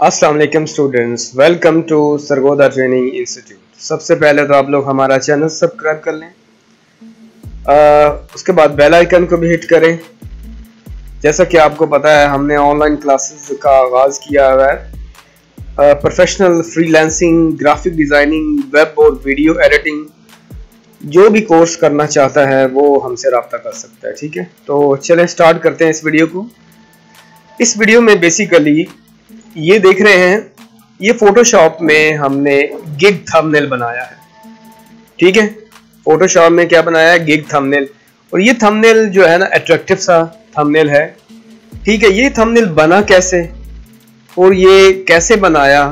अस्सलाम वालेकुम students, welcome to Sargodha training institute. सबसे पहले तो आप लोग हमारा चैनल सब्सक्राइब कर लें, उसके बाद बेल आइकन को भी हिट करें। जैसा कि आपको पता है हमने ऑनलाइन क्लासेस का आगाज़ किया हुआ है। Professional freelancing, graphic designing, web और वीडियो एडिटिंग, जो भी कोर्स करना चाहता है वो हमसे रब्ता कर सकता है। ठीक है, तो चलें स्टार्ट करते हैं इस वीडियो को। इस वीडियो में बेसिकली ये देख रहे हैं, ये फोटोशॉप में हमने गिग थंबनेल बनाया है। ठीक है, फोटोशॉप में क्या बनाया है, गिग थंबनेल। और ये थंबनेल जो है ना अट्रैक्टिव सा थंबनेल है। ठीक है, ये थंबनेल बना कैसे और ये कैसे बनाया,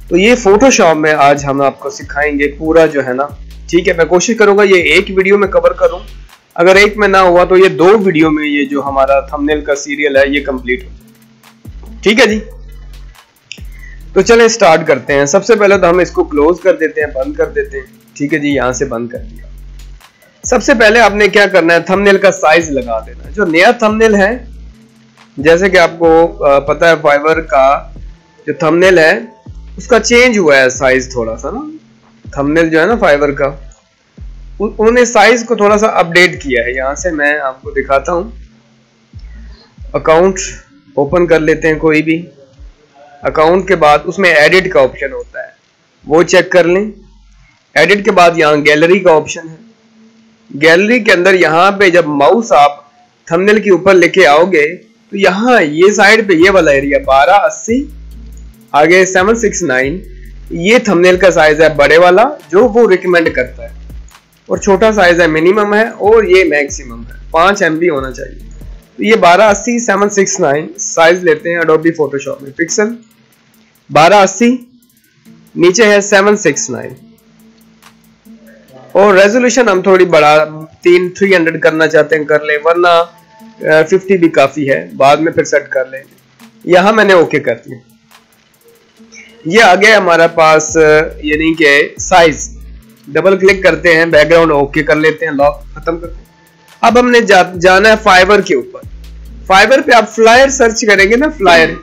तो ये फोटोशॉप में आज हम आपको सिखाएंगे पूरा जो है ना। ठीक है, मैं कोशिश करूंगा ये एक वीडियो में कवर करूं, अगर एक में ना हुआ तो ये 2 वीडियो में ये जो हमारा थंबनेल का सीरियल है ये कंप्लीट हो। ठीक है जी, तो चलें स्टार्ट करते हैं। सबसे पहले तो हम इसको क्लोज कर देते हैं, बंद कर देते हैं। ठीक है जी, यहां से बंद कर दिया। सबसे पहले आपने क्या करना है, थंबनेल का साइज लगा देना है। जो नया थंबनेल है, जैसे कि आपको पता है फाइवर का जो थंबनेल है उसका चेंज हुआ है साइज थोड़ा सा ना। थंबनेल जो है ना फाइवर का, उन्होंने साइज को थोड़ा सा अपडेट किया है। यहां से मैं आपको दिखाता हूं। अकाउंट ओपन कर लेते हैं कोई भी अकाउंट के बाद उसमें एडिट का ऑप्शन होता है, वो चेक कर लें। एडिट के बाद यहाँ गैलरी का ऑप्शन है। गैलरी के अंदर यहाँ पे जब माउस आप थंबनेल के ऊपर लेके आओगे तो यहाँ ये साइड पे ये वाला एरिया 1280 आगे 769, ये थंबनेल का साइज है बड़े वाला जो वो रिकमेंड करता है, और छोटा साइज है मिनिमम है और ये मैक्सिमम है 5 MB होना चाहिए। तो ये 1280 769 साइज लेते हैं एडोबी फोटोशॉप में। पिक्सल 1280, नीचे है 769, और रेजोल्यूशन हम थोड़ी बड़ा 300 करना चाहते हैं कर ले, वरना 50 भी काफी है, बाद में फिर सेट कर लेंगे। यहां मैंने ओके कर दिया। ये आ गया हमारे पास, यानी कि साइज। डबल क्लिक करते हैं, बैकग्राउंड ओके कर लेते हैं, लॉक खत्म करते हैं। अब हमने जाना है फाइवर के ऊपर। फाइवर पे आप फ्लायर सर्च करेंगे ना, फ्लायर,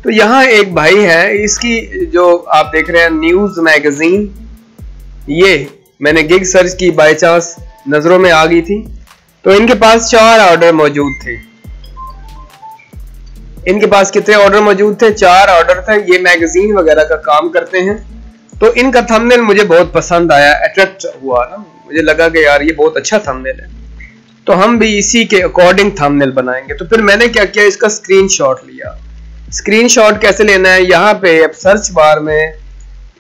तो यहाँ एक भाई है, इसकी जो आप देख रहे हैं न्यूज मैगजीन, ये मैंने गिग सर्च की, बाय चांस नजरों में आ गई थी। तो इनके पास 4 ऑर्डर मौजूद थे। इनके पास कितने ऑर्डर मौजूद थे? 4 ऑर्डर थे। ये मैगजीन वगैरह का काम करते हैं। तो इनका थंबनेल मुझे बहुत पसंद आया, अट्रैक्ट हुआ ना, मुझे लगा कि यार ये बहुत अच्छा थंबनेल है, तो हम भी इसी के अकॉर्डिंग थंबनेल बनाएंगे। तो फिर मैंने क्या किया, इसका स्क्रीनशॉट लिया। स्क्रीनशॉट कैसे लेना है, यहाँ पे अब सर्च बार में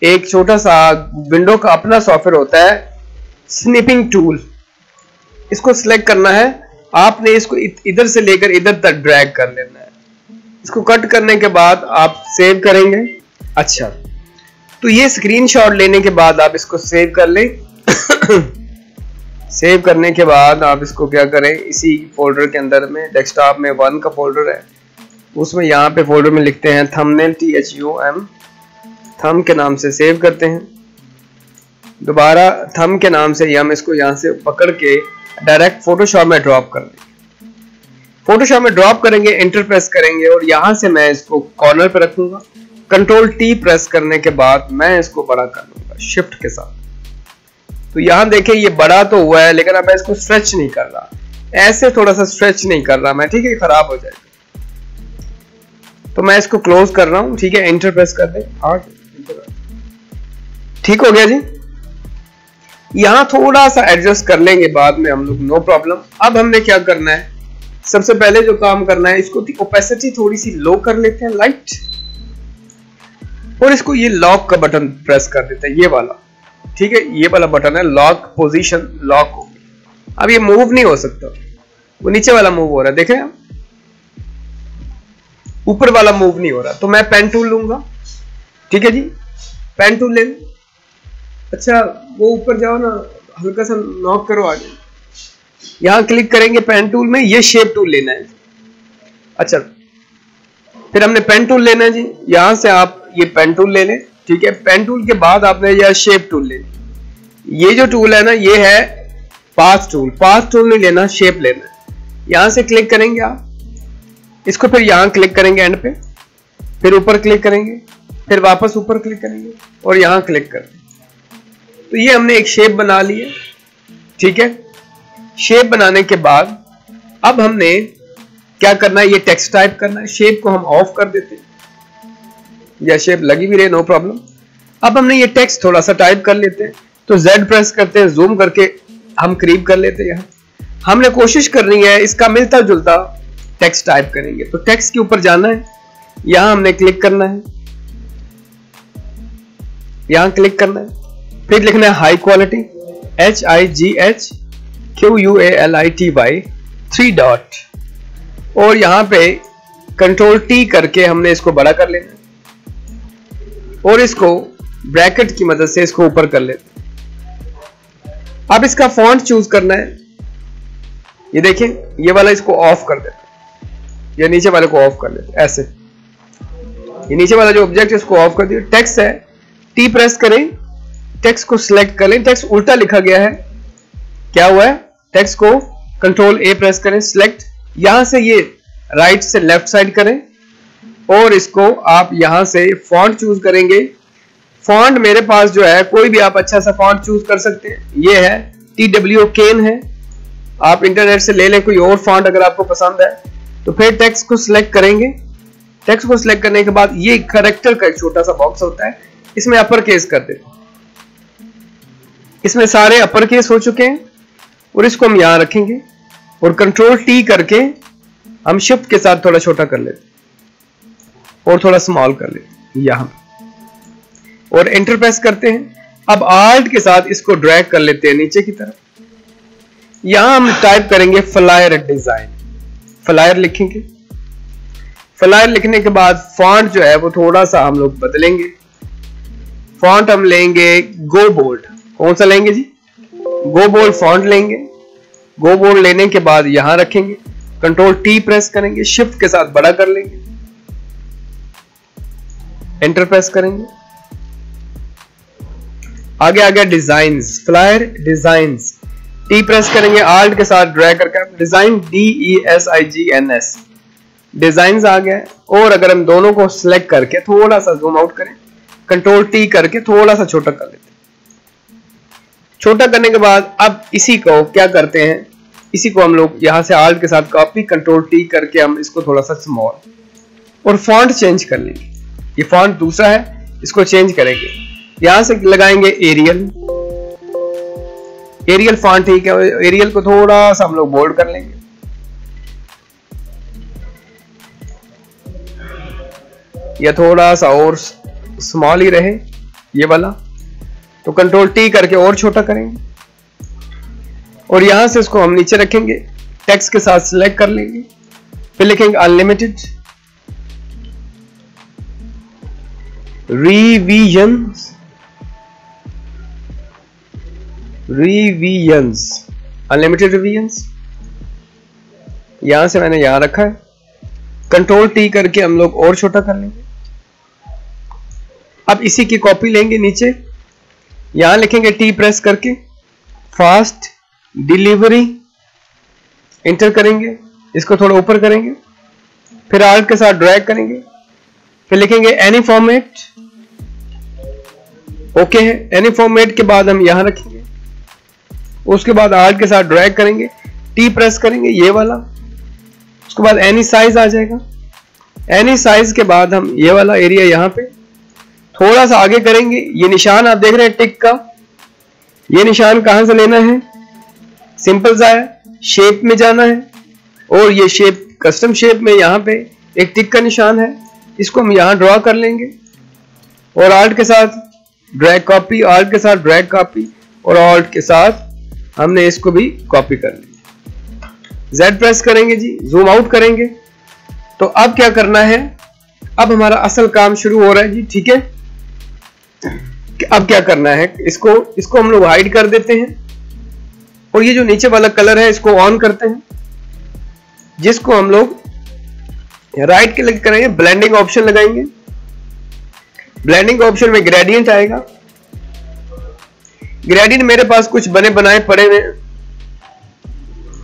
एक छोटा सा विंडो का अपना सॉफ्टवेयर होता है, स्निपिंग टूल। इसको सिलेक्ट करना है आपने, इसको इधर से लेकर इधर तक ड्रैग कर लेना है। इसको कट करने के बाद आप सेव करेंगे। अच्छा, तो ये स्क्रीनशॉट लेने के बाद आप इसको सेव कर लें। सेव करने के बाद आप इसको क्या करें, इसी फोल्डर के अंदर में, डेस्कटॉप में 1 का फोल्डर है, उसमें यहाँ पे फोल्डर में लिखते हैं थंबनेल, THUM, थंब के नाम से सेव करते हैं। दोबारा थंब के नाम से हम इसको यहाँ से पकड़ के डायरेक्ट फोटोशॉप में ड्रॉप कर देंगे। फोटोशॉप में ड्रॉप करेंगे, एंटर प्रेस करेंगे, और यहाँ से मैं इसको कॉर्नर पे रखूंगा। कंट्रोल T प्रेस करने के बाद मैं इसको बड़ा कर लूंगा शिफ्ट के साथ। तो यहाँ देखें ये बड़ा तो हुआ है, लेकिन अब मैं इसको स्ट्रेच नहीं कर रहा, ऐसे थोड़ा सा स्ट्रेच नहीं कर रहा मैं, ठीक है, खराब हो जाएगा। तो मैं इसको क्लोज कर रहा हूं, ठीक है, एंटर प्रेस कर दें। हाँ, ठीक हो गया जी। यहां थोड़ा सा एडजस्ट कर लेंगे बाद में हम लोग, नो प्रॉब्लम। अब हमने क्या करना है, सबसे पहले जो काम करना है, इसको ओपेसिटी थोड़ी सी लो कर लेते हैं, लाइट, और इसको ये लॉक का बटन प्रेस कर देते हैं, ये वाला। ठीक है, ये वाला बटन है, लॉक, पोजीशन लॉक होगी। अब ये मूव नहीं हो सकता, वो नीचे वाला मूव हो रहा है, देख रहे हैं, ऊपर वाला मूव नहीं हो रहा। तो मैं पेन टूल लूंगा। ठीक है जी, पेन टूल ले। अच्छा, वो ऊपर जाओ ना, हल्का सा नॉक करो आगे, यहां क्लिक करेंगे पेन टूल में, ये शेप टूल लेना है। अच्छा, फिर हमने पेन टूल लेना है जी, यहां से आप ये पेन टूल ले लें। ठीक है, पेन टूल के बाद आपने यह शेप टूल लेनी। ये जो टूल है ना, ये है पाथ टूल। पाथ टूल नहीं लेना, शेप लेना है। यहां से क्लिक करेंगे आप, इसको फिर यहां क्लिक करेंगे एंड पे, फिर ऊपर क्लिक करेंगे, फिर वापस ऊपर क्लिक करेंगे और यहां क्लिक कर देंगे। तो ये हमने एक शेप बना ली है, ठीक है। शेप बनाने के बाद अब हमने क्या करना है, ये टेक्स्ट टाइप करना है। शेप को हम ऑफ कर देते हैं, या शेप लगी भी रहे नो प्रॉब्लम। अब हमने ये टेक्स्ट थोड़ा सा टाइप कर लेते हैं, तो Z प्रेस करते हैं, जूम करके हम करीब कर लेते हैं। यहाँ हमने कोशिश करनी है इसका मिलता जुलता टेक्स्ट टाइप करेंगे। तो टेक्स्ट के ऊपर जाना है, यहां हमने क्लिक करना है, यहां क्लिक करना है, फिर लिखना है हाई क्वालिटी, HIGHQUALITY 3 डॉट, और यहां पे कंट्रोल T करके हमने इसको बड़ा कर लेना है और इसको ब्रैकेट की मदद से इसको ऊपर कर लेते हैं। अब इसका फॉन्ट चूज करना है, ये देखें, ये वाला इसको ऑफ कर देते हैं, ये नीचे वाले को ऑफ कर लेते हैं ऐसे। ये नीचे वाला जो ऑब्जेक्ट है इसको ऑफ कर दिया। टेक्स्ट है, T प्रेस करें, टेक्स्ट को सिलेक्ट कर लें। टेक्स्ट उल्टा लिखा गया है, क्या हुआ है, टेक्स्ट को कंट्रोल A प्रेस करें, सिलेक्ट, यहां से ये राइट से लेफ्ट साइड करें और इसको आप यहां से फॉन्ट चूज करेंगे। फॉन्ट मेरे पास जो है कोई भी आप अच्छा सा फॉन्ट चूज कर सकते हैं, ये है TW केन है, आप इंटरनेट से ले लें कोई और फॉन्ट अगर आपको पसंद है। तो फिर टेक्स्ट को सिलेक्ट करेंगे, टेक्स्ट को सिलेक्ट करने के बाद ये कैरेक्टर का एक छोटा सा बॉक्स होता है, इसमें अपर केस कर देते हैं। इसमें सारे अपर केस हो चुके हैं और इसको हम यहां रखेंगे और कंट्रोल T करके हम शिफ्ट के साथ थोड़ा छोटा कर लेते और थोड़ा स्मॉल कर लेते यहां, और एंटर प्रेस करते हैं। अब आल्ट के साथ इसको ड्रैग कर लेते हैं नीचे की तरफ। यहां हम टाइप करेंगे फ्लायर डिजाइन, फ्लायर लिखेंगे। फ्लायर लिखने के बाद फॉन्ट जो है वो थोड़ा सा हम लोग बदलेंगे। फॉन्ट हम लेंगे गो बोल्ड, कौन सा लेंगे जी, गो बोल्ड फॉन्ट लेंगे। गो बोल्ड लेने के बाद यहां रखेंगे, कंट्रोल T प्रेस करेंगे, शिफ्ट के साथ बड़ा कर लेंगे, एंटर प्रेस करेंगे। आगे आ गया designs, flyer designs, T press करेंगे, आल्ट के साथ ड्रैग करके डिजाइन DESIGNS, डिजाइन्स आ गया। और अगर हम दोनों को सिलेक्ट करके थोड़ा सा जूम आउट करें, कंट्रोल T करके थोड़ा सा छोटा कर लेते हैं। छोटा करने के बाद अब इसी को क्या करते हैं, इसी को हम लोग यहां से आल्ट के साथ कॉपी, कंट्रोल T करके हम इसको थोड़ा सा स्मॉल, और फॉन्ट चेंज कर लेंगे। ये फॉन्ट दूसरा है, इसको चेंज करेंगे, यहां से लगाएंगे एरियल, एरियल फॉन्ट, ठीक है। एरियल को थोड़ा सा हम लोग बोल्ड कर लेंगे, या थोड़ा सा और स्मॉल ही रहे ये वाला, तो कंट्रोल T करके और छोटा करेंगे और यहां से इसको हम नीचे रखेंगे, टेक्स्ट के साथ सिलेक्ट कर लेंगे, फिर लिखेंगे अनलिमिटेड रिवीजन्स, अनलिमिटेड रिवीजन्स, यहां से मैंने यहां रखा है। कंट्रोल T करके हम लोग और छोटा कर लेंगे। अब इसी की कॉपी लेंगे, नीचे यहां लिखेंगे T प्रेस करके फास्ट डिलीवरी, एंटर करेंगे, इसको थोड़ा ऊपर करेंगे, फिर आल्ट के साथ ड्रैग करेंगे, फिर लिखेंगे एनी फॉर्मेट, ओके है। एनी फॉर्मेट के बाद हम यहां रखेंगे, उसके बाद आल्ट के साथ ड्रैग करेंगे, T प्रेस करेंगे ये वाला, उसके बाद एनी साइज आ जाएगा। एनी साइज के बाद हम ये वाला एरिया यहां पे थोड़ा सा आगे करेंगे। ये निशान आप देख रहे हैं टिक का, ये निशान कहां से लेना है, सिंपल सा है, शेप में जाना है और ये शेप कस्टम शेप में यहां पे एक टिक का निशान है, इसको हम यहां ड्रॉ कर लेंगे और आल्ट के साथ ड्रैग कॉपी, आल्ट के साथ ड्रैग कॉपी और आल्ट के साथ हमने इसको भी कॉपी कर ली। Z प्रेस करेंगे जी, जूम आउट करेंगे। तो अब क्या करना है, अब हमारा असल काम शुरू हो रहा है जी, ठीक है। अब क्या करना है, इसको हम लोग हाइड कर देते हैं और ये जो नीचे वाला कलर है इसको ऑन करते हैं, जिसको हम लोग राइट क्लिक करेंगे, ब्लेंडिंग ऑप्शन लगाएंगे। ब्लेंडिंग ऑप्शन में ग्रेडियंट आएगा। ग्रेडियंट मेरे पास कुछ बने बनाए पड़े हुए,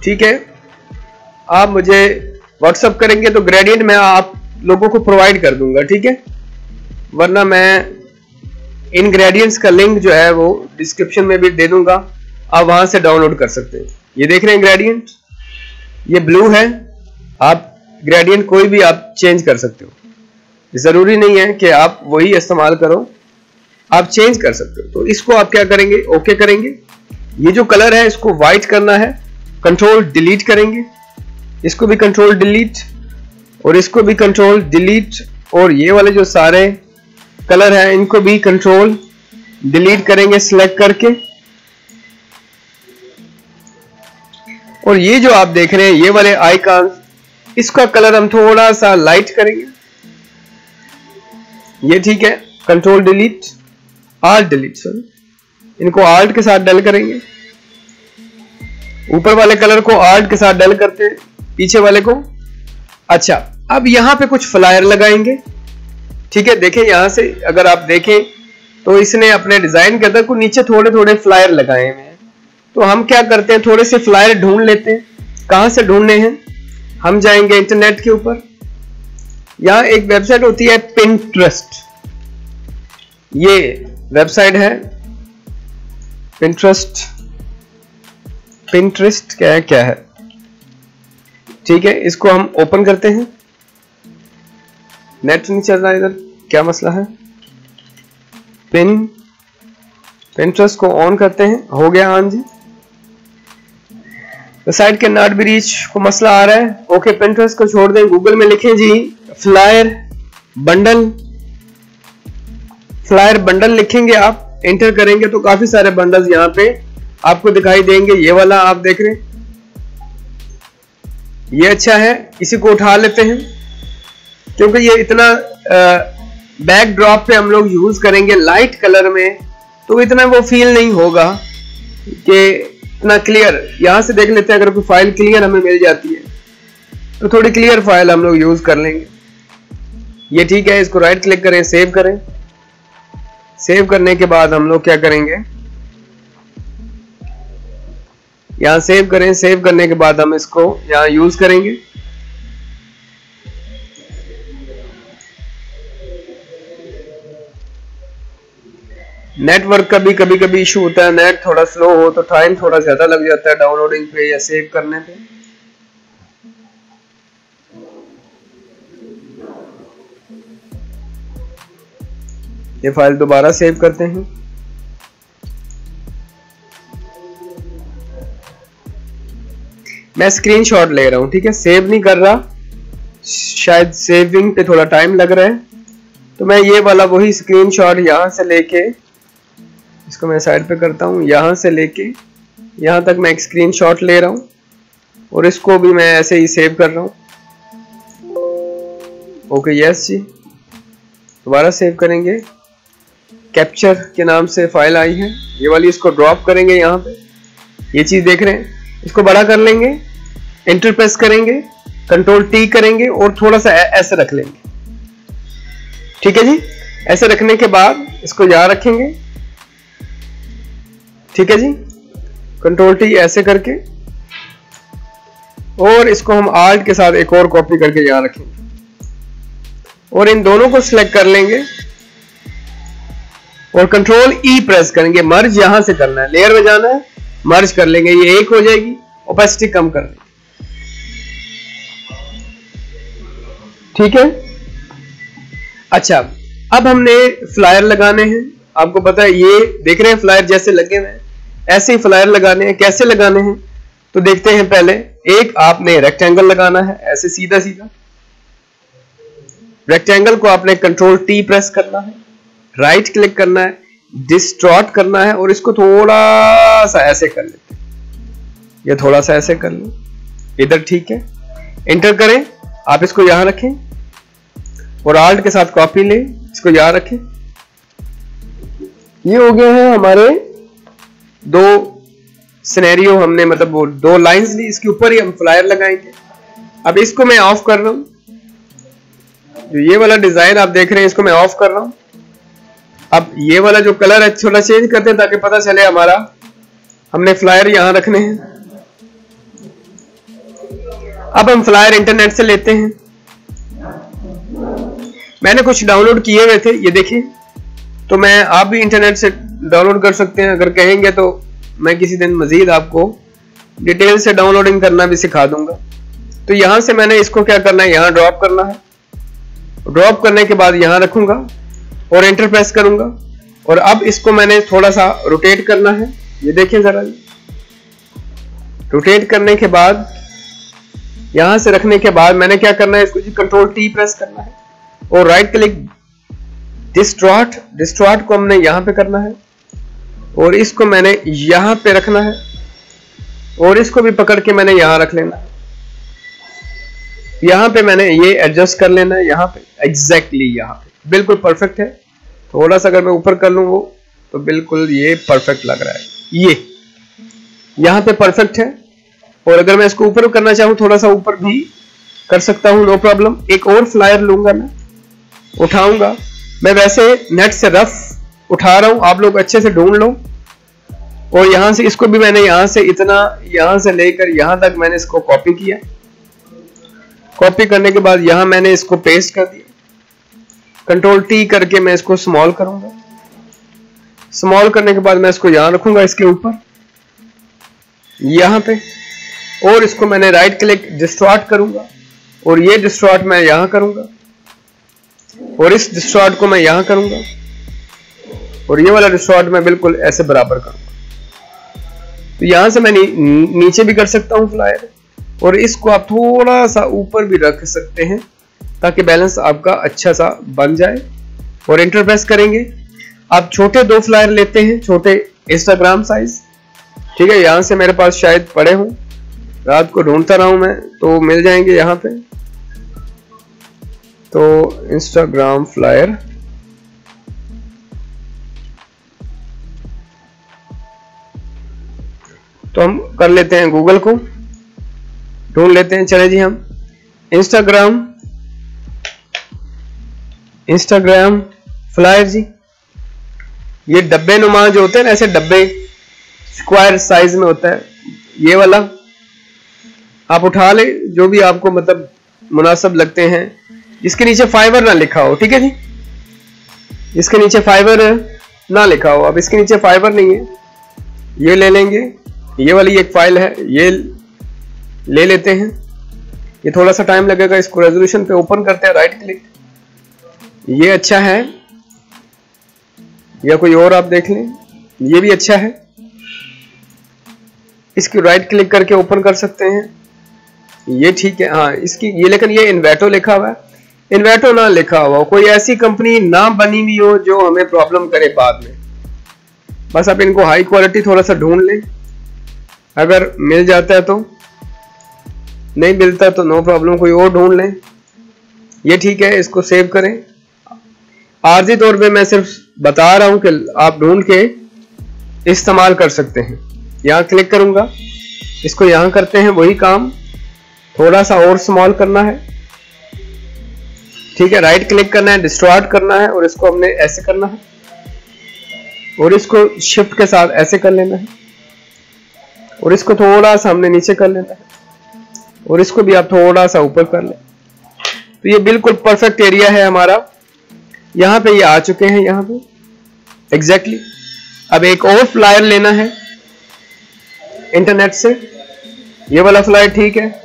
ठीक है। आप मुझे व्हाट्सएप करेंगे तो ग्रेडियंट मैं आप लोगों को प्रोवाइड कर दूंगा, ठीक है, वरना मैं इंग्रेडिएंट्स का लिंक जो है वो डिस्क्रिप्शन में भी दे दूंगा, आप वहां से डाउनलोड कर सकते हैं। ये देख रहे हैं ग्रेडियंट, ये ब्लू है, आप ग्रेडियंट कोई भी आप चेंज कर सकते हो, जरूरी नहीं है कि आप वही इस्तेमाल करो, आप चेंज कर सकते हो। तो इसको आप क्या करेंगे, ओके करेंगे। ये जो कलर है इसको व्हाइट करना है, कंट्रोल डिलीट करेंगे, इसको भी कंट्रोल डिलीट और इसको भी कंट्रोल डिलीट, और ये वाले जो सारे कलर हैं इनको भी कंट्रोल डिलीट करेंगे सिलेक्ट करके। और ये जो आप देख रहे हैं ये वाले आइकॉन, इसका कलर हम थोड़ा सा लाइट करेंगे, ये ठीक है, control delete, alt delete, sorry, इनको आल्ट के साथ डल करेंगे। ऊपर वाले कलर को आल्ट के साथ डल करते हैं, पीछे वाले को। अच्छा, अब यहां पे कुछ फ्लायर लगाएंगे, ठीक है। देखें यहां से अगर आप देखें तो इसने अपने डिजाइन के अंदर को नीचे थोड़े थोड़े फ्लायर लगाए हुए हैं। तो हम क्या करते हैं, थोड़े से फ्लायर ढूंढ लेते हैं। कहां से ढूंढने हैं, हम जाएंगे इंटरनेट के ऊपर, यहां एक वेबसाइट होती है पिंटरेस्ट, ये वेबसाइट है पिंटरेस्ट क्या है, ठीक है। इसको हम ओपन करते हैं, नेट नहीं चल रहा है इधर, क्या मसला है। पिंटरेस्ट को ऑन करते हैं, हो गया, हाँ जी। साइट के नॉट बी रीच को मसला आ रहा है, ओके। पिंटरेस्ट को छोड़ दें, गूगल में लिखें जी फ्लायर बंडल लिखेंगे, आप एंटर करेंगे तो काफी सारे बंडल्स यहाँ पे आपको दिखाई देंगे। ये वाला आप देख रहे हैं, ये अच्छा है, इसी को उठा लेते हैं, क्योंकि ये इतना बैकड्रॉप पे हम लोग यूज करेंगे लाइट कलर में, तो इतना वो फील नहीं होगा कि इतना क्लियर। यहां से देख लेते हैं, अगर कोई फाइल क्लियर हमें मिल जाती है तो थोड़ी क्लियर फाइल हम लोग यूज कर लेंगे। ये ठीक है, इसको राइट क्लिक करें, सेव करें। सेव करने के बाद हम लोग क्या करेंगे, यहां सेव करें, सेव करने के बाद हम इसको यहां यूज करेंगे। नेटवर्क का भी कभी कभी इशू होता है, नेट थोड़ा स्लो हो तो टाइम थोड़ा ज्यादा लग जाता है डाउनलोडिंग पे या सेव करने पे। ये फाइल दोबारा सेव करते हैं। मैं स्क्रीनशॉट ले रहा हूं, ठीक है, सेव नहीं कर रहा, शायद सेविंग पे थोड़ा टाइम लग रहा है, तो मैं ये वाला वही स्क्रीनशॉट यहां से लेके, इसको मैं साइड पे करता हूं, यहां से लेके यहां तक मैं एक स्क्रीनशॉट ले रहा हूं और इसको भी मैं ऐसे ही सेव कर रहा हूं। ओके, यस जी, दोबारा सेव करेंगे। कैप्चर के नाम से फाइल आई है ये वाली, इसको ड्रॉप करेंगे यहाँ पे, ये चीज देख रहे हैं, इसको बड़ा कर लेंगे, एंटर प्रेस करेंगे, कंट्रोल टी करेंगे और थोड़ा सा ऐसे रख लेंगे, ठीक है जी। ऐसे रखने के बाद इसको यहाँ रखेंगे, ठीक है जी, कंट्रोल टी ऐसे करके, और इसको हम आल्ट के साथ एक और कॉपी करके यहाँ रखेंगे और इन दोनों को सिलेक्ट कर लेंगे और कंट्रोल ई प्रेस करेंगे। मर्ज यहां से करना है, लेयर में जाना है, मर्ज कर लेंगे, ये एक हो जाएगी, ओपेसिटी कम कर देंगे, ठीक है। अच्छा, अब हमने फ्लायर लगाने हैं, आपको पता है ये देख रहे हैं फ्लायर जैसे लगे हुए हैं, ऐसे ही फ्लायर लगाने हैं। कैसे लगाने हैं तो देखते हैं। पहले एक आपने रेक्टेंगल लगाना है, ऐसे सीधा सीधा रेक्टेंगल को आपने कंट्रोल टी प्रेस करना है, राइट क्लिक करना है, डिस्टॉर्ट करना है और इसको थोड़ा सा ऐसे कर लेते हैं, ये थोड़ा सा ऐसे कर लो इधर, ठीक है। एंटर करें, आप इसको यहां रखें और आल्ट के साथ कॉपी लें, इसको यहां रखें। ये हो गए हैं हमारे दो सिनेरियो, हमने मतलब वो दो लाइंस ली, इसके ऊपर ही हम फ्लायर लगाएंगे। अब इसको मैं ऑफ कर रहा हूं, जो ये वाला डिजाइन आप देख रहे हैं इसको मैं ऑफ कर रहा हूं। अब ये वाला जो कलर है थोड़ा चेंज करते हैं ताकि पता चले हमारा, हमने फ्लायर यहां रखने हैं। अब हम फ्लायर इंटरनेट से लेते हैं, मैंने कुछ डाउनलोड किए हुए थे, ये देखिए। तो मैं, आप भी इंटरनेट से डाउनलोड कर सकते हैं, अगर कहेंगे तो मैं किसी दिन मजीद आपको डिटेल से डाउनलोडिंग करना भी सिखा दूंगा। तो यहां से मैंने इसको क्या करना है, यहां ड्रॉप करना है। ड्रॉप करने के बाद यहां रखूंगा और एंटर प्रेस करूंगा, और अब इसको मैंने थोड़ा सा रोटेट करना है। ये देखिए जरा, रोटेट करने के बाद यहां से रखने के बाद मैंने क्या करना है, इसको कंट्रोल टी प्रेस करना है और राइट क्लिक डिस्टॉर्ट को हमने यहां पे करना है, और इसको मैंने यहां पे रखना है, और इसको भी पकड़ के मैंने यहां रख लेना है। यहां पे मैंने ये एडजस्ट कर लेना है, यहां पे एग्जैक्टली यहां पे बिल्कुल परफेक्ट है। थोड़ा सा अगर मैं ऊपर कर लूं वो, तो बिल्कुल ये परफेक्ट लग रहा है, ये यहां पे परफेक्ट है। और अगर मैं इसको ऊपर करना चाहूं, थोड़ा सा ऊपर भी कर सकता हूं, नो प्रॉब्लम। एक और फ्लायर लूंगा, मैं उठाऊंगा। मैं वैसे नेट से रफ उठा रहा हूं, आप लोग अच्छे से ढूंढ लो। और यहां से इसको भी मैंने यहां से इतना, यहां से लेकर यहां तक मैंने इसको कॉपी किया। कॉपी करने के बाद यहां मैंने इसको पेस्ट कर दिया। कंट्रोल टी करके मैं इसको स्मॉल करूंगा। स्मॉल करने के बाद मैं इसको यहां रखूंगा, इसके ऊपर यहां पे, और इसको मैंने राइट क्लिक डिस्टॉर्ट करूंगा, और ये डिस्टॉर्ट मैं यहां करूंगा, और इस डिस्टॉर्ट को मैं यहां करूंगा, और ये वाला डिस्टॉर्ट मैं बिल्कुल ऐसे बराबर करूंगा। तो यहां से मैं नीचे भी कर सकता हूं फ्लायर, और इसको आप थोड़ा सा ऊपर भी रख सकते हैं ताकि बैलेंस आपका अच्छा सा बन जाए। और एंटर प्रेस करेंगे। आप छोटे 2 फ्लायर लेते हैं, छोटे इंस्टाग्राम साइज, ठीक है। यहां से मेरे पास शायद पड़े हों, रात को ढूंढता रहा हूं मैं, तो मिल जाएंगे यहां पे। तो इंस्टाग्राम फ्लायर, तो हम कर लेते हैं, गूगल को ढूंढ लेते हैं। चले जी, हम इंस्टाग्राम फ्लायर जी, ये डब्बे नुमा जो होते हैं ना, ऐसे डब्बे स्क्वायर साइज में होता है, ये वाला आप उठा ले, जो भी आपको मतलब मुनासिब लगते हैं। इसके नीचे फाइबर ना लिखा हो, ठीक है जी, इसके नीचे फाइबर ना लिखा हो। अब इसके नीचे फाइबर नहीं है, ये ले लेंगे। ये वाली एक फाइल है, ये ले लेते हैं। ये थोड़ा सा टाइम लगेगा, इसको रेजोल्यूशन पे ओपन करते हैं, राइट क्लिक। ये अच्छा है, या कोई और आप देख लें, ये भी अच्छा है। इसकी राइट क्लिक करके ओपन कर सकते हैं, ये ठीक है। हाँ, इसकी ये, लेकिन ये इन्वेटो लिखा हुआ है, इन्वेटो ना लिखा हुआ हो, कोई ऐसी कंपनी ना बनी हुई हो जो हमें प्रॉब्लम करे बाद में। बस आप इनको हाई क्वालिटी थोड़ा सा ढूंढ लें, अगर मिल जाता है तो, नहीं मिलता तो नो प्रॉब्लम, कोई और ढूंढ लें। ये ठीक है, इसको सेव करें। आर्जी तौर पे मैं सिर्फ बता रहा हूं कि आप ढूंढ के इस्तेमाल कर सकते हैं। यहां क्लिक करूंगा, इसको यहां करते हैं, वही काम थोड़ा सा और स्मॉल करना है, ठीक है। राइट क्लिक करना है, डिस्टॉर्ट करना है, और इसको हमने ऐसे करना है, और इसको शिफ्ट के साथ ऐसे कर लेना है, और इसको थोड़ा सा हमने नीचे कर लेना है, और इसको भी आप थोड़ा सा ऊपर कर लें। तो ये बिल्कुल परफेक्ट एरिया है हमारा। यहां पे ये आ चुके हैं, यहां पे एग्जैक्टली। अब एक और फ्लायर लेना है इंटरनेट से, ये वाला फ्लायर ठीक है,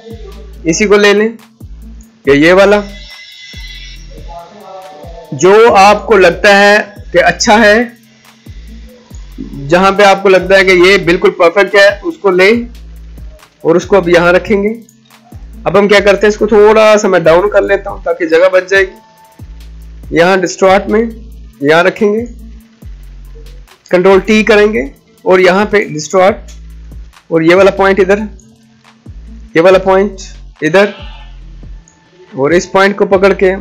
इसी को ले लें, या ये वाला, जो आपको लगता है कि अच्छा है, जहां पे आपको लगता है कि ये बिल्कुल परफेक्ट है, उसको ले, और उसको अब यहां रखेंगे। अब हम क्या करते हैं, इसको थोड़ा सा मैं डाउन कर लेता हूं ताकि जगह बच जाएगी। यहां डिस्टॉर्ट में यहां रखेंगे, कंट्रोल टी करेंगे, और यहां पे डिस्टॉर्ट, और ये वाला पॉइंट इधर, ये वाला पॉइंट इधर, और इस पॉइंट को पकड़ के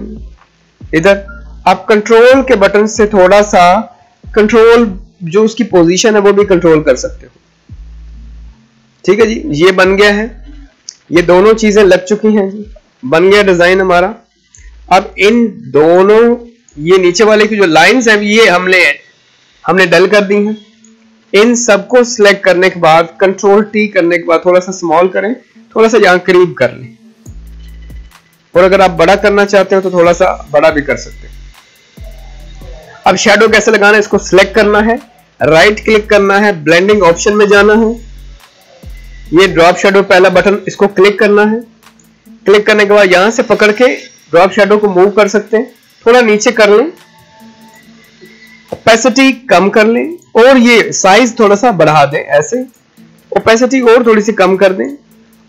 इधर। आप कंट्रोल के बटन से थोड़ा सा कंट्रोल, जो उसकी पोजीशन है वो भी कंट्रोल कर सकते हो, ठीक है जी। ये बन गया है, ये दोनों चीजें लग चुकी हैं जी, बन गया डिजाइन हमारा। अब इन दोनों, ये नीचे वाले की जो लाइंस हैं, ये हमने डल कर दी हैं। इन सबको सिलेक्ट करने के बाद कंट्रोल टी करने के बाद थोड़ा सा स्मॉल करें, थोड़ा सा यहां करीब कर लें, और अगर आप बड़ा करना चाहते हो तो थोड़ा सा बड़ा भी कर सकते हैं। अब शैडो कैसे लगाना है, इसको सिलेक्ट करना है, राइट क्लिक करना है, ब्लेंडिंग ऑप्शन में जाना है, ये ड्रॉप शैडो पहला बटन, इसको क्लिक करना है। क्लिक करने के बाद यहां से पकड़ के ड्रॉप शैडो को मूव कर सकते हैं, थोड़ा नीचे कर लें, ओपेसिटी कम कर लें और ये साइज थोड़ा सा बढ़ा दें, ऐसे ओपेसिटी और थोड़ी सी कम कर दें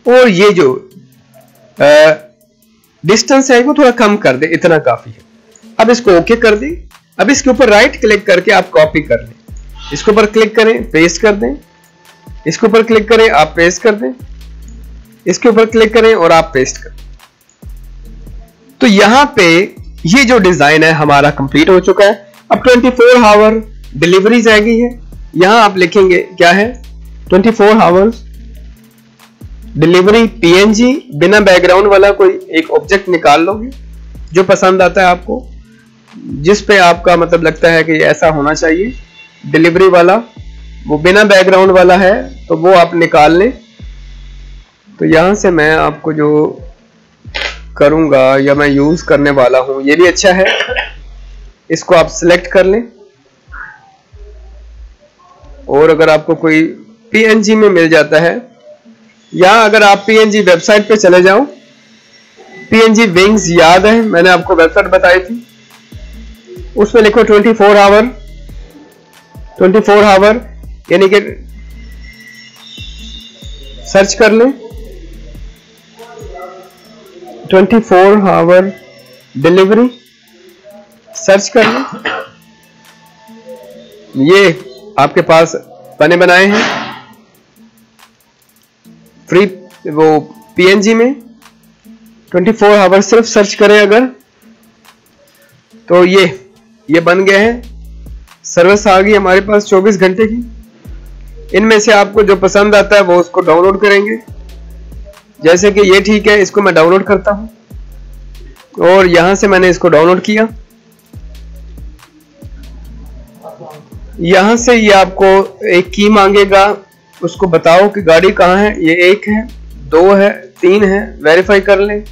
और ये जो डिस्टेंस है वो थोड़ा कम कर दें, इतना काफी है। अब इसको ओके कर दें। अब इसके ऊपर राइट क्लिक करके आप कॉपी कर लें, इसके ऊपर क्लिक करें, पेस्ट कर दें, इसके ऊपर क्लिक करें, आप पेस्ट कर दें, इसके ऊपर क्लिक करें और आप पेस्ट कर दें। तो यहां पे ये जो डिजाइन है हमारा कंप्लीट हो चुका है। अब 24 आवर डिलीवरी जाएगी है, यहां आप लिखेंगे क्या है, 24 आवर्स डिलीवरी पीएनजी, बिना बैकग्राउंड वाला कोई एक ऑब्जेक्ट निकाल लोगे जो पसंद आता है आपको, जिस पे आपका मतलब लगता है कि ऐसा होना चाहिए डिलीवरी वाला, वो बिना बैकग्राउंड वाला है तो वो आप निकाल लें। तो यहां से मैं आपको जो करूंगा या मैं यूज करने वाला हूं ये भी अच्छा है, इसको आप सिलेक्ट कर लें। और अगर आपको कोई पीएनजी में मिल जाता है, या अगर आप पीएनजी वेबसाइट पे चले जाओ, पीएनजी विंग्स याद है मैंने आपको वेबसाइट बताई थी, उसमें लिखो 24 आवर, 24 आवर यानी कि सर्च कर लें 24 आवर डिलीवरी, सर्च कर लें, ये आपके पास बने बनाए हैं फ्री वो पीएनजी में। 24 आवर सिर्फ सर्च करें अगर तो ये बन गए हैं, सर्विस आ गई हमारे पास 24 घंटे की। इनमें से आपको जो पसंद आता है वो उसको डाउनलोड करेंगे, जैसे कि ये ठीक है, इसको मैं डाउनलोड करता हूं और यहां से मैंने इसको डाउनलोड किया। यहां से ये आपको एक की मांगेगा, उसको बताओ कि गाड़ी कहां है, ये 1 है, 2 है, 3 है, वेरीफाई कर लें।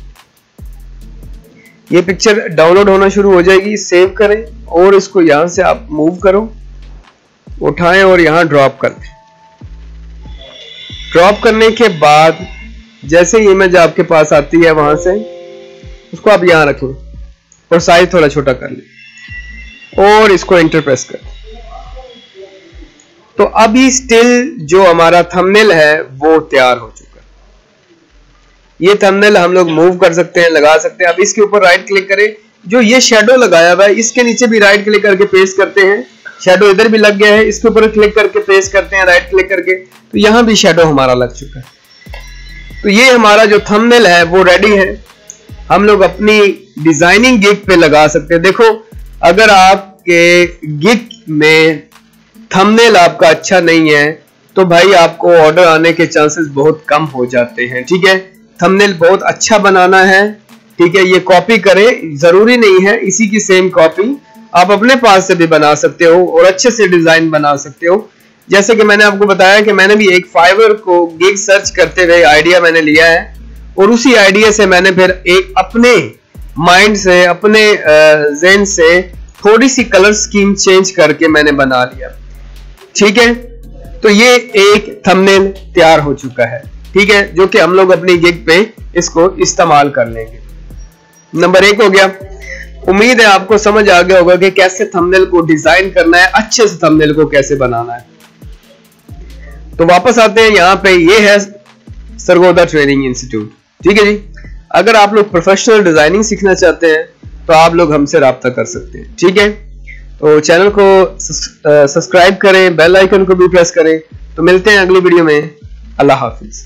ये पिक्चर डाउनलोड होना शुरू हो जाएगी, सेव करें और इसको यहां से आप मूव करो, उठाएं और यहां ड्रॉप कर दें। ड्रॉप करने के बाद जैसे ही इमेज आपके पास आती है वहां से उसको आप यहां रखें और साइज थोड़ा छोटा कर लें और इसको एंटर प्रेस कर दें। तो अभी स्टिल जो हमारा थंबनेल है वो तैयार हो चुका है। ये थंबनेल हम लोग मूव कर सकते हैं, लगा सकते हैं। अब इसके ऊपर राइट क्लिक करें, जो ये शेडो लगाया हुआ है इसके नीचे भी राइट क्लिक करके पेस्ट करते हैं, शेडो इधर भी लग गया है, इसके ऊपर क्लिक करके पेस्ट करते हैं राइट क्लिक करके, तो यहां भी शेडो हमारा लग चुका है। तो ये हमारा जो थंबनेल है वो रेडी है, हम लोग अपनी डिजाइनिंग गिग पे लगा सकते हैं। देखो अगर आपके गिग में थंबनेल आपका अच्छा नहीं है तो भाई आपको ऑर्डर आने के चांसेस बहुत कम हो जाते हैं। ठीक है, थंबनेल बहुत अच्छा बनाना है, ठीक है, ये कॉपी करें, जरूरी नहीं है इसी की सेम कॉपी आप अपने पास से भी बना सकते हो और अच्छे से डिजाइन बना सकते हो। जैसे कि मैंने आपको बताया कि मैंने भी एक फाइवर को गिग सर्च करते हुए आइडिया मैंने लिया है और उसी आइडिया से मैंने फिर एक अपने माइंड से, अपने ज़हन से थोड़ी सी कलर स्कीम चेंज करके मैंने बना लिया। ठीक है, तो ये एक थंबनेल तैयार हो चुका है, ठीक है, जो कि हम लोग अपनी गिग पे इसको इस्तेमाल कर लेंगे। नंबर 1 हो गया। उम्मीद है आपको समझ आ गया होगा कि कैसे थंबनेल को डिजाइन करना है, अच्छे से थंबनेल को कैसे बनाना है। तो वापस आते हैं यहाँ पे, ये है सरगोदा ट्रेनिंग इंस्टीट्यूट। ठीक है जी, अगर आप लोग प्रोफेशनल डिजाइनिंग सीखना चाहते हैं तो आप लोग हमसे राब्ता कर सकते हैं। ठीक है, तो चैनल को सब्सक्राइब करें, बेल आइकन को भी प्रेस करें। तो मिलते हैं अगली वीडियो में। अल्लाह हाफिज।